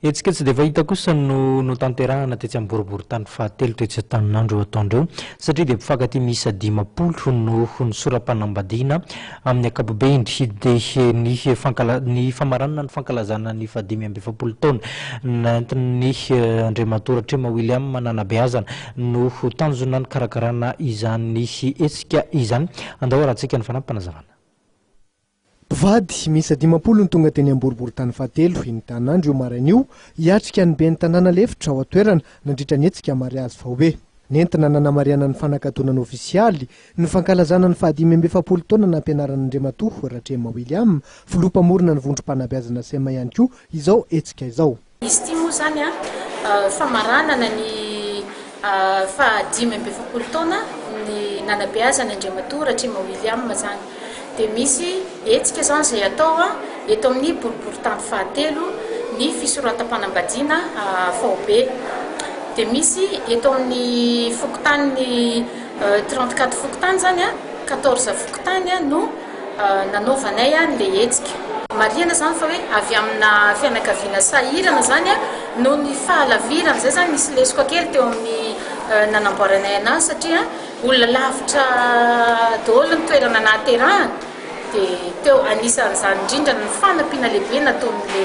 etsika tsy dia fahita kosa no tanterahana tetsy amin'ny boriboritany fahatelo tetsy tanin'andro ataondreo satria dia mpifankaty miisa 10 no sora-panambadiana amin'ny ankapobeny dia ny famaranana ny fankalazana ny 570 taona nantin'ny Andriamatora Trema William Mananabeazana no tanjona ny karakarana izany etsika izany andao arahantsika ny fanampanazavana. Mpivady miisa 10 ny tonga teny amboriboritany fahatelo iny tanin'andro io marain'io hiatrika ny ben'ny tanàna lefitra ao atoerana nandritra ny etsika mariazy vaobe. Nentina nanamariana ny fanankatonana ofisialy ny fankalazana ny 570 taona nampianaran'Andriamatoa Ratrema William filompamorona ny vondrom-panabeazana sema ihany koa izao etsika izao. Izy ity moa zany famaranana ny 570 taona ny nanabeazana Andriamatoa Ratrema William zany. Dia misy etsika zany izay atao eto amin'ny boriboritany fahatelo ny fisoratam-panambadiana vaobe. Dia misy eto amin'ny fokontany 34 fokotany zany 14 fokotany no nanaovanay le etsika. Marihana zany fa hoe avy amina fianakaviana sahirana zany no ny fahalavirana zay zany misy lesoko kely teo amin'ny nanamboaranay anazy satria olona lavitra daholo ny toerana nahaterahana dia teo anisan'izany indrindra ny fanampiana lehibe nataon'le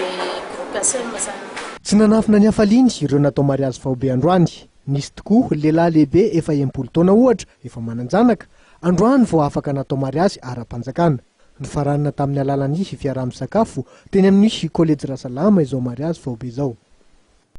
groupe ASM zany. Tsy nanafina ny hafaliny ireo natao mariazy vaobe androany. Nisy tokoa lehilahy lehibe efa 80 taona ohatra efa mananjanaka androany vao afaka natao mariazy ara-panjakana. Ny faranana tamin'ny alalan'ny fiaraha-misakafo teny amin'ny kolejy Rasalama izao mariazy vaobe izao.